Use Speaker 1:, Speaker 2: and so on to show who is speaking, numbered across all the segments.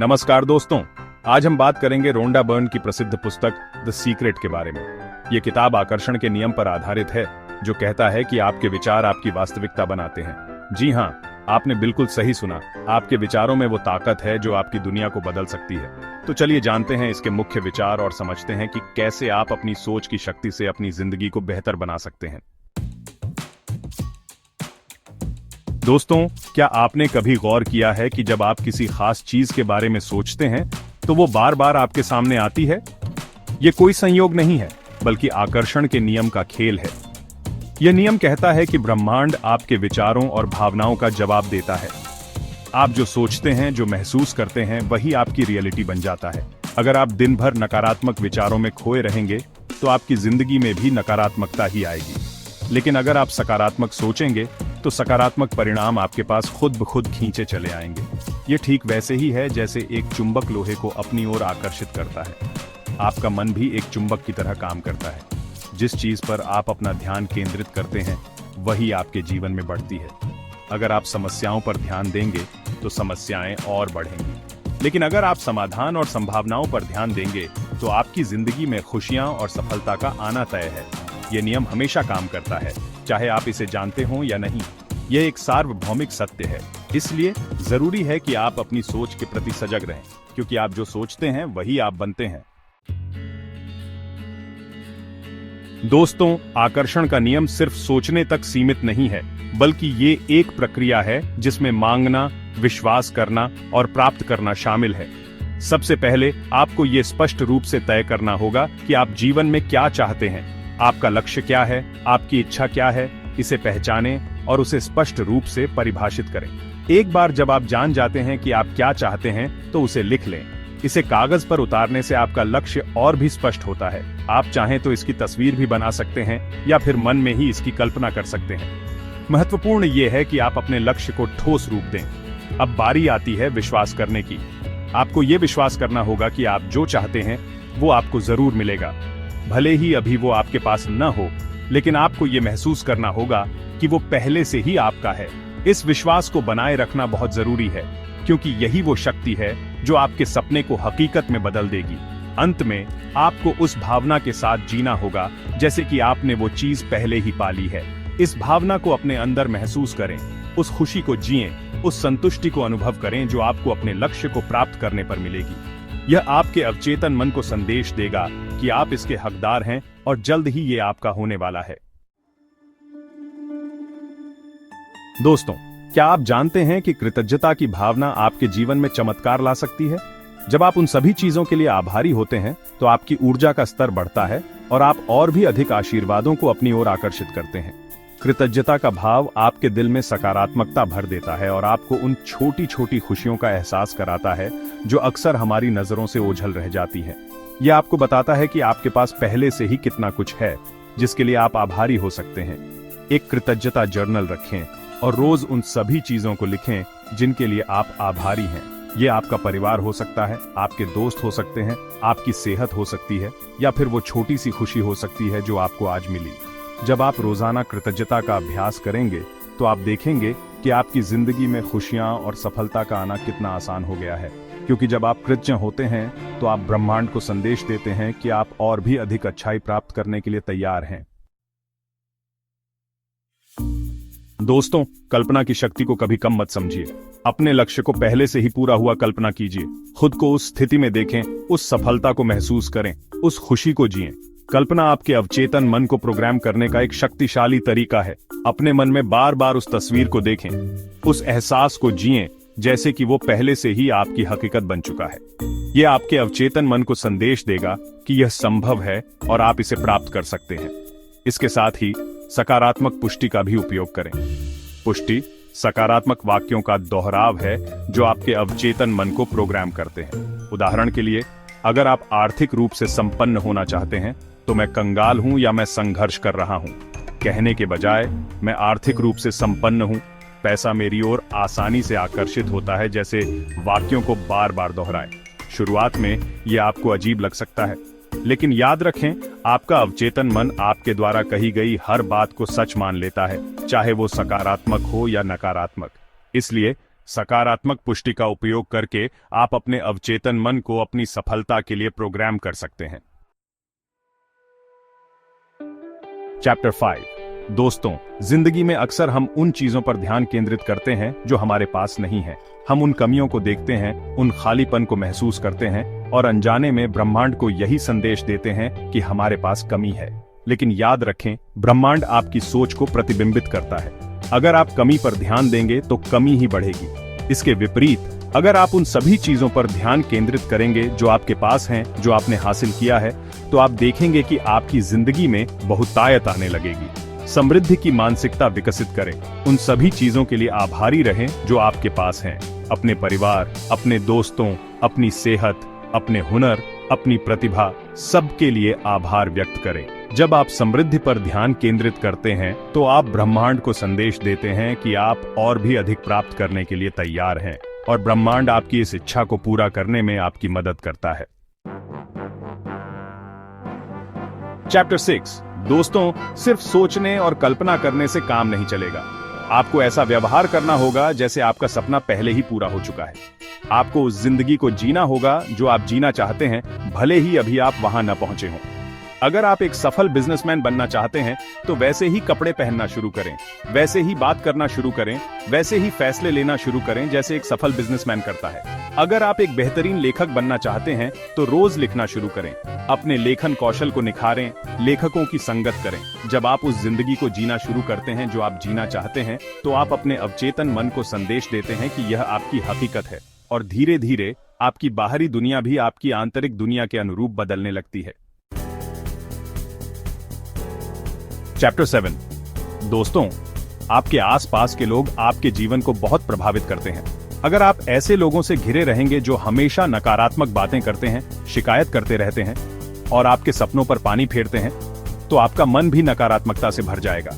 Speaker 1: नमस्कार दोस्तों, आज हम बात करेंगे रोंडा बर्न की प्रसिद्ध पुस्तक द सीक्रेट के बारे में। ये किताब आकर्षण के नियम पर आधारित है, जो कहता है कि आपके विचार आपकी वास्तविकता बनाते हैं। जी हाँ, आपने बिल्कुल सही सुना, आपके विचारों में वो ताकत है जो आपकी दुनिया को बदल सकती है। तो चलिए जानते हैं इसके मुख्य विचार और समझते हैं कि कैसे आप अपनी सोच की शक्ति से अपनी जिंदगी को बेहतर बना सकते हैं। दोस्तों, क्या आपने कभी गौर किया है कि जब आप किसी खास चीज के बारे में सोचते हैं तो वो बार बार आपके सामने आती है? ये कोई संयोग नहीं है, बल्कि आकर्षण के नियम का खेल है। यह नियम कहता है कि ब्रह्मांड आपके विचारों और भावनाओं का जवाब देता है। आप जो सोचते हैं, जो महसूस करते हैं, वही आपकी रियलिटी बन जाता है। अगर आप दिन भर नकारात्मक विचारों में खोए रहेंगे तो आपकी जिंदगी में भी नकारात्मकता ही आएगी। लेकिन अगर आप सकारात्मक सोचेंगे तो सकारात्मक परिणाम आपके पास खुद ब खुद खींचे चले आएंगे। ये ठीक वैसे ही है जैसे एक चुंबक लोहे को अपनी ओर आकर्षित करता है। आपका मन भी एक चुंबक की तरह काम करता है। जिस चीज पर आप अपना ध्यान केंद्रित करते हैं, वही आपके जीवन में बढ़ती है। अगर आप समस्याओं पर ध्यान देंगे तो समस्याएं और बढ़ेंगी, लेकिन अगर आप समाधान और संभावनाओं पर ध्यान देंगे तो आपकी जिंदगी में खुशियां और सफलता का आना तय है। यह नियम हमेशा काम करता है, चाहे आप इसे जानते हों या नहीं। यह एक सार्वभौमिक सत्य है, इसलिए जरूरी है कि आप अपनी सोच के प्रति सजग रहें, क्योंकि आप जो सोचते हैं वही आप बनते हैं। दोस्तों, आकर्षण का नियम सिर्फ सोचने तक सीमित नहीं है, बल्कि ये एक प्रक्रिया है जिसमें मांगना, विश्वास करना और प्राप्त करना शामिल है। सबसे पहले आपको ये स्पष्ट रूप से तय करना होगा कि आप जीवन में क्या चाहते हैं। आपका लक्ष्य क्या है, आपकी इच्छा क्या है, इसे पहचानें और उसे स्पष्ट रूप से परिभाषित करें। एक बार जब आप जान जाते हैं कि आप क्या चाहते हैं तो उसे लिख लें। इसे कागज पर उतारने से आपका लक्ष्य और भी स्पष्ट होता है। आप चाहें तो इसकी तस्वीर भी बना सकते हैं या फिर मन में ही इसकी कल्पना कर सकते हैं। महत्वपूर्ण ये है कि आप अपने लक्ष्य को ठोस रूप दें। अब बारी आती है विश्वास करने की। आपको ये विश्वास करना होगा कि आप जो चाहते हैं वो आपको जरूर मिलेगा। भले ही अभी वो आपके पास न हो, लेकिन आपको ये महसूस करना होगा कि वो पहले से ही आपका है। इस विश्वास को बनाए रखना बहुत जरूरी है, क्योंकि यही वो शक्ति है जो आपके सपने को हकीकत में बदल देगी। अंत में आपको उस भावना के साथ जीना होगा जैसे कि आपने वो चीज पहले ही पाली है। इस भावना को अपने अंदर महसूस करें, उस खुशी को जिएं, उस संतुष्टि को अनुभव करें जो आपको अपने लक्ष्य को प्राप्त करने पर मिलेगी। यह आपके अवचेतन मन को संदेश देगा कि आप इसके हकदार हैं और जल्द ही ये आपका होने वाला है। दोस्तों, क्या आप जानते हैं कि कृतज्ञता की भावना आपके जीवन में चमत्कार ला सकती है? जब आप उन सभी चीजों के लिए आभारी होते हैं तो आपकी ऊर्जा का स्तर बढ़ता है और आप और भी अधिक आशीर्वादों को अपनी ओर आकर्षित करते हैं। कृतज्ञता का भाव आपके दिल में सकारात्मकता भर देता है और आपको उन छोटी छोटी खुशियों का एहसास कराता है जो अक्सर हमारी नजरों से ओझल रह जाती है। यह आपको बताता है कि आपके पास पहले से ही कितना कुछ है जिसके लिए आप आभारी हो सकते हैं। एक कृतज्ञता जर्नल रखें और रोज उन सभी चीजों को लिखें जिनके लिए आप आभारी हैं। ये आपका परिवार हो सकता है, आपके दोस्त हो सकते हैं, आपकी सेहत हो सकती है, या फिर वो छोटी सी खुशी हो सकती है जो आपको आज मिली। जब आप रोजाना कृतज्ञता का अभ्यास करेंगे तो आप देखेंगे कि आपकी जिंदगी में खुशियां और सफलता का आना कितना आसान हो गया है, क्योंकि जब आप कृतज्ञ होते हैं तो आप ब्रह्मांड को संदेश देते हैं कि आप और भी अधिक अच्छाई प्राप्त करने के लिए तैयार हैं। दोस्तों, कल्पना की शक्ति को कभी कम मत समझिए। अपने लक्ष्य को पहले से ही पूरा हुआ कल्पना कीजिए। खुद को उस स्थिति में देखें, उस सफलता को महसूस करें, उस खुशी को जिएं। कल्पना आपके अवचेतन मन को प्रोग्राम करने का एक शक्तिशाली तरीका है। अपने मन में बार बार उस तस्वीर को देखें, उस एहसास को जिएं जैसे कि वो पहले से ही आपकी हकीकत बन चुका है। यह आपके अवचेतन मन को संदेश देगा कि यह संभव है और आप इसे प्राप्त कर सकते हैं। इसके साथ ही सकारात्मक पुष्टि का भी उपयोग करें। पुष्टि सकारात्मक वाक्यों का दोहराव है जो आपके अवचेतन मन को प्रोग्राम करते हैं। उदाहरण के लिए, अगर आप आर्थिक रूप से संपन्न होना चाहते हैं तो मैं कंगाल हूं या मैं संघर्ष कर रहा हूं कहने के बजाय मैं आर्थिक रूप से संपन्न हूं, पैसा मेरी ओर आसानी से आकर्षित होता है जैसे वाक्यों को बार बार दोहराएं। शुरुआत में यह आपको अजीब लग सकता है, लेकिन याद रखें, आपका अवचेतन मन आपके द्वारा कही गई हर बात को सच मान लेता है, चाहे वो सकारात्मक हो या नकारात्मक। इसलिए सकारात्मक पुष्टि का उपयोग करके आप अपने अवचेतन मन को अपनी सफलता के लिए प्रोग्राम कर सकते हैं। चैप्टर 5। दोस्तों, जिंदगी में अक्सर हम उन चीजों पर ध्यान केंद्रित करते हैं जो हमारे पास नहीं है। हम उन कमियों को देखते हैं, उन खालीपन को महसूस करते हैं और अनजाने में ब्रह्मांड को यही संदेश देते हैं कि हमारे पास कमी है। लेकिन याद रखें, ब्रह्मांड आपकी सोच को प्रतिबिंबित करता है। अगर आप कमी पर ध्यान देंगे तो कमी ही बढ़ेगी। इसके विपरीत अगर आप उन सभी चीजों पर ध्यान केंद्रित करेंगे जो आपके पास हैं, जो आपने हासिल किया है, तो आप देखेंगे कि आपकी जिंदगी में बहुतायत आने लगेगी। समृद्धि की मानसिकता विकसित करें। उन सभी चीजों के लिए आभारी रहें जो आपके पास हैं। अपने परिवार, अपने दोस्तों, अपनी सेहत, अपने हुनर, अपनी प्रतिभा, सबके लिए आभार व्यक्त करें। जब आप समृद्धि पर ध्यान केंद्रित करते हैं तो आप ब्रह्मांड को संदेश देते हैं कि आप और भी अधिक प्राप्त करने के लिए तैयार हैं और ब्रह्मांड आपकी इस इच्छा को पूरा करने में आपकी मदद करता है। चैप्टर 6। दोस्तों, सिर्फ सोचने और कल्पना करने से काम नहीं चलेगा। आपको ऐसा व्यवहार करना होगा जैसे आपका सपना पहले ही पूरा हो चुका है। आपको उस जिंदगी को जीना होगा जो आप जीना चाहते हैं, भले ही अभी आप वहां न पहुंचे हों। अगर आप एक सफल बिजनेसमैन बनना चाहते हैं तो वैसे ही कपड़े पहनना शुरू करें, वैसे ही बात करना शुरू करें, वैसे ही फैसले लेना शुरू करें जैसे एक सफल बिजनेसमैन करता है। अगर आप एक बेहतरीन लेखक बनना चाहते हैं तो रोज लिखना शुरू करें, अपने लेखन कौशल को निखारें, लेखकों की संगत करें। जब आप उस जिंदगी को जीना शुरू करते हैं जो आप जीना चाहते हैं, तो आप अपने अवचेतन मन को संदेश देते हैं कि यह आपकी हकीकत है और धीरे धीरे आपकी बाहरी दुनिया भी आपकी आंतरिक दुनिया के अनुरूप बदलने लगती है। चैप्टर 7। दोस्तों, आपके आसपास के लोग आपके जीवन को बहुत प्रभावित करते हैं। अगर आप ऐसे लोगों से घिरे रहेंगे जो हमेशा नकारात्मक बातें करते हैं, शिकायत करते रहते हैं और आपके सपनों पर पानी फेरते हैं, तो आपका मन भी नकारात्मकता से भर जाएगा।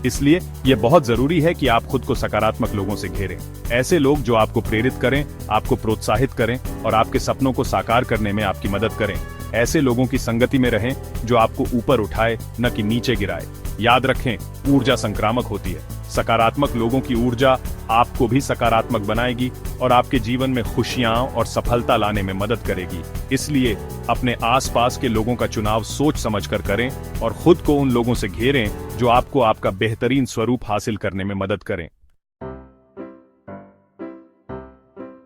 Speaker 1: इसलिए यह बहुत जरूरी है कि आप खुद को सकारात्मक लोगों से घेरें। ऐसे लोग जो आपको प्रेरित करें, आपको प्रोत्साहित करें और आपके सपनों को साकार करने में आपकी मदद करें। ऐसे लोगों की संगति में रहें जो आपको ऊपर उठाए, न कि नीचे गिराए। याद रखें, ऊर्जा संक्रामक होती है। सकारात्मक लोगों की ऊर्जा आपको भी सकारात्मक बनाएगी और आपके जीवन में खुशियां और सफलता लाने में मदद करेगी। इसलिए अपने आसपास के लोगों का चुनाव सोच समझकर करें और खुद को उन लोगों से घेरें जो आपको आपका बेहतरीन स्वरूप हासिल करने में मदद करें।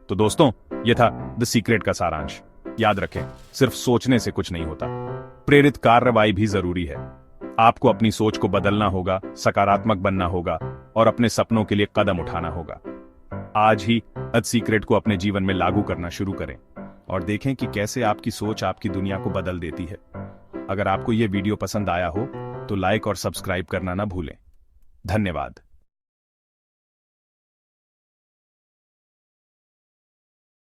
Speaker 1: तो दोस्तों, यह था द सीक्रेट का सारांश। याद रखें, सिर्फ सोचने से कुछ नहीं होता, प्रेरित कार्रवाई भी जरूरी है। आपको अपनी सोच को बदलना होगा, सकारात्मक बनना होगा और अपने सपनों के लिए कदम उठाना होगा। आज ही द सीक्रेट को अपने जीवन में लागू करना शुरू करें और देखें कि कैसे आपकी सोच आपकी दुनिया को बदल देती है। अगर आपको यह वीडियो पसंद आया हो तो लाइक और सब्सक्राइब करना ना भूलें। धन्यवाद।